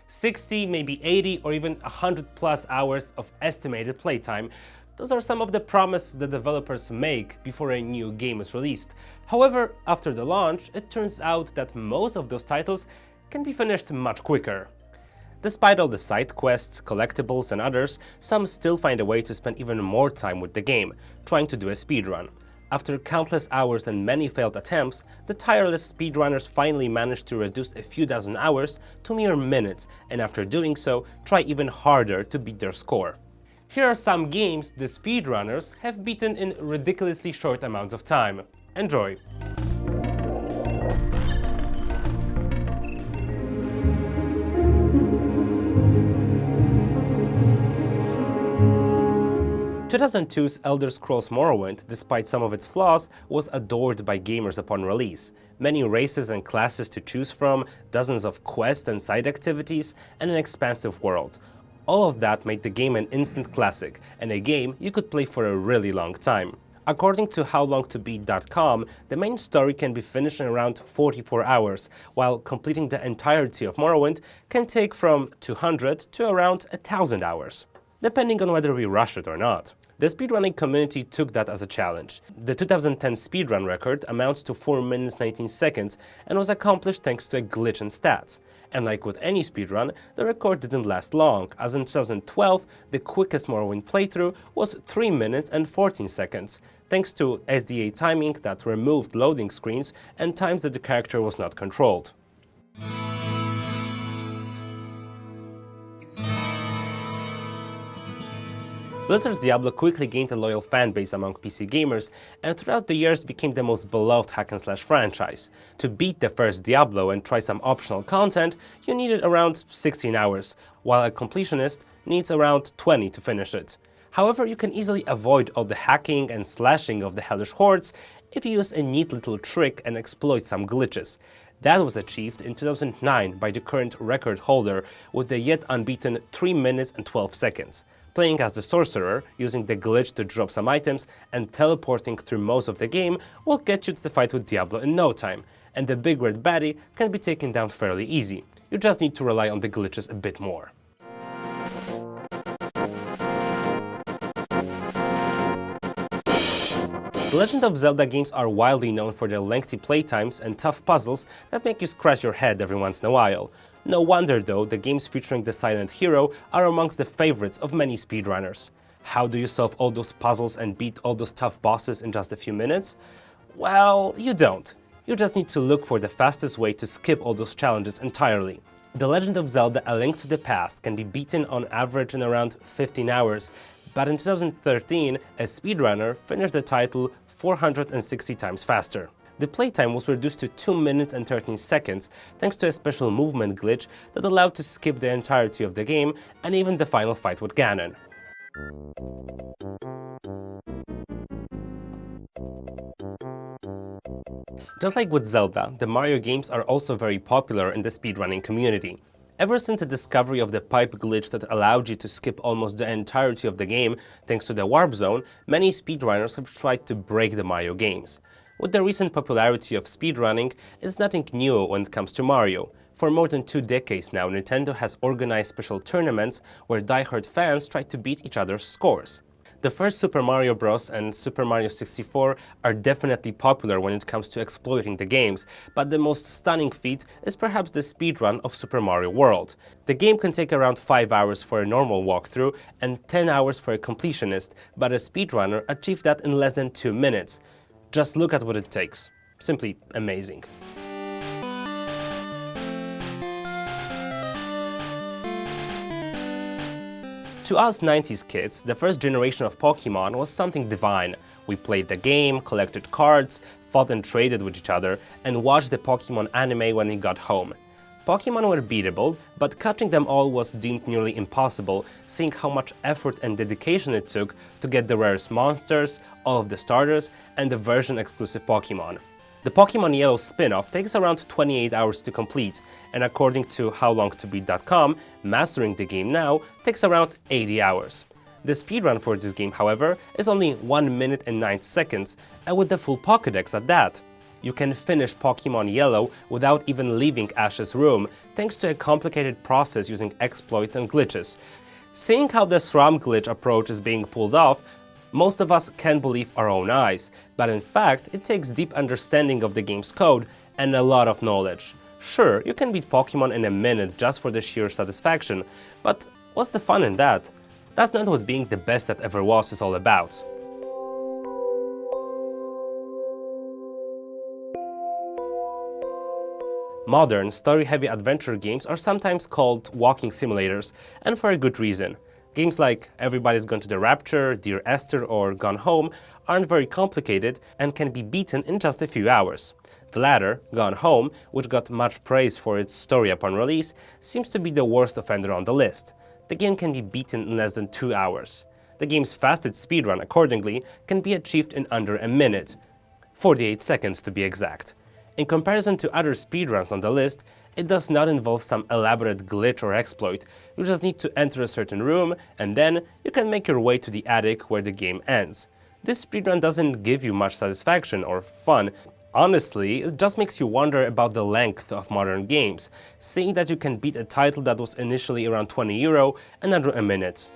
60, maybe 80 or even 100 plus hours of estimated playtime. Those are some of the promises that developers make before a new game is released. However, after the launch, it turns out that most of those titles can be finished much quicker. Despite all the side quests, collectibles and others, some still find a way to spend even more time with the game, trying to do a speedrun. After countless hours and many failed attempts, the tireless speedrunners finally managed to reduce a few dozen hours to mere minutes, and after doing so, try even harder to beat their score. Here are some games the speedrunners have beaten in ridiculously short amounts of time. Enjoy! 2002's Elder Scrolls Morrowind, despite some of its flaws, was adored by gamers upon release. Many races and classes to choose from, dozens of quests and side activities, and an expansive world. All of that made the game an instant classic, and a game you could play for a really long time. According to howlongtobeat.com, the main story can be finished in around 44 hours, while completing the entirety of Morrowind can take from 200 to around 1,000 hours, depending on whether we rush it or not. The speedrunning community took that as a challenge. The 2010 speedrun record amounts to 4 minutes 19 seconds and was accomplished thanks to a glitch in stats. And like with any speedrun, the record didn't last long, as in 2012, the quickest Morrowind playthrough was 3 minutes and 14 seconds, thanks to SDA timing that removed loading screens and times that the character was not controlled. Blizzard's Diablo quickly gained a loyal fanbase among PC gamers, and throughout the years became the most beloved hack-and-slash franchise. To beat the first Diablo and try some optional content, you needed around 16 hours, while a completionist needs around 20 to finish it. However, you can easily avoid all the hacking and slashing of the hellish hordes if you use a neat little trick and exploit some glitches. That was achieved in 2009 by the current record holder with the yet unbeaten 3 minutes and 12 seconds. Playing as the sorcerer, using the glitch to drop some items, and teleporting through most of the game will get you to the fight with Diablo in no time, and the big red baddie can be taken down fairly easy. You just need to rely on the glitches a bit more. The Legend of Zelda games are widely known for their lengthy playtimes and tough puzzles that make you scratch your head every once in a while. No wonder though, the games featuring the silent hero are amongst the favorites of many speedrunners. How do you solve all those puzzles and beat all those tough bosses in just a few minutes? Well, you don't. You just need to look for the fastest way to skip all those challenges entirely. The Legend of Zelda: A Link to the Past can be beaten on average in around 15 hours, but in 2013, a speedrunner finished the title 460 times faster. The playtime was reduced to 2 minutes and 13 seconds thanks to a special movement glitch that allowed to skip the entirety of the game and even the final fight with Ganon. Just like with Zelda, the Mario games are also very popular in the speedrunning community. Ever since the discovery of the pipe glitch that allowed you to skip almost the entirety of the game thanks to the warp zone, many speedrunners have tried to break the Mario games. With the recent popularity of speedrunning, it's nothing new when it comes to Mario. For more than 2 decades now, Nintendo has organized special tournaments where diehard fans try to beat each other's scores. The first Super Mario Bros. And Super Mario 64 are definitely popular when it comes to exploiting the games, but the most stunning feat is perhaps the speedrun of Super Mario World. The game can take around 5 hours for a normal walkthrough and 10 hours for a completionist, but a speedrunner achieved that in less than 2 minutes. Just look at what it takes. Simply amazing. To us 90s kids, the first generation of Pokemon was something divine. We played the game, collected cards, fought and traded with each other, and watched the Pokemon anime when we got home. Pokemon were beatable, but catching them all was deemed nearly impossible, seeing how much effort and dedication it took to get the rarest monsters, all of the starters, and the version-exclusive Pokemon. The Pokemon Yellow spin-off takes around 28 hours to complete, and according to howlongtobeat.com, mastering the game now takes around 80 hours. The speedrun for this game, however, is only 1 minute and 9 seconds, and with the full Pokédex at that. You can finish Pokemon Yellow without even leaving Ash's room, thanks to a complicated process using exploits and glitches. Seeing how the SRAM glitch approach is being pulled off, most of us can't believe our own eyes, but in fact, it takes deep understanding of the game's code and a lot of knowledge. Sure, you can beat Pokemon in a minute just for the sheer satisfaction, but what's the fun in that? That's not what being the best that ever was is all about. Modern, story-heavy adventure games are sometimes called walking simulators, and for a good reason. Games like Everybody's Gone to the Rapture, Dear Esther or Gone Home aren't very complicated and can be beaten in just a few hours. The latter, Gone Home, which got much praise for its story upon release, seems to be the worst offender on the list. The game can be beaten in less than 2 hours. The game's fastest speedrun, accordingly, can be achieved in under a minute, 48 seconds to be exact. In comparison to other speedruns on the list, it does not involve some elaborate glitch or exploit. You just need to enter a certain room, and then you can make your way to the attic where the game ends. This speedrun doesn't give you much satisfaction or fun. Honestly, it just makes you wonder about the length of modern games, seeing that you can beat a title that was initially around €20 in under a minute.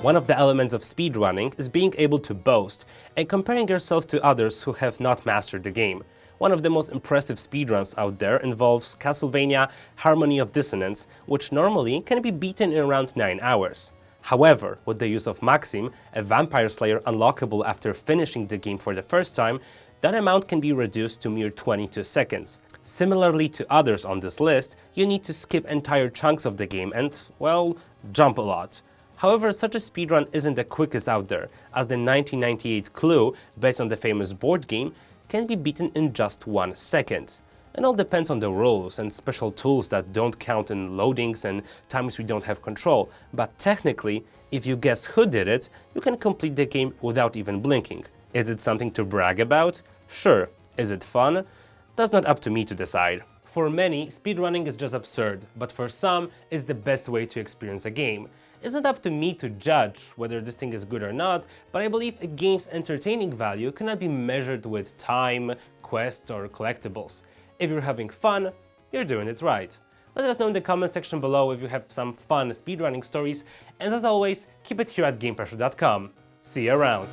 One of the elements of speedrunning is being able to boast and comparing yourself to others who have not mastered the game. One of the most impressive speedruns out there involves Castlevania Harmony of Dissonance, which normally can be beaten in around 9 hours. However, with the use of Maxim, a vampire slayer unlockable after finishing the game for the first time, that amount can be reduced to mere 22 seconds. Similarly to others on this list, you need to skip entire chunks of the game and, well, jump a lot. However, such a speedrun isn't the quickest out there, as the 1998 Clue, based on the famous board game, can be beaten in just 1 second. It all depends on the rules and special tools that don't count in loadings and times we don't have control, but technically, if you guess who did it, you can complete the game without even blinking. Is it something to brag about? Sure. Is it fun? That's not up to me to decide. For many, speedrunning is just absurd, but for some, it's the best way to experience a game. It's not up to me to judge whether this thing is good or not, but I believe a game's entertaining value cannot be measured with time, quests, or collectibles. If you're having fun, you're doing it right. Let us know in the comment section below if you have some fun speedrunning stories, and as always, keep it here at GamePressure.com. See you around!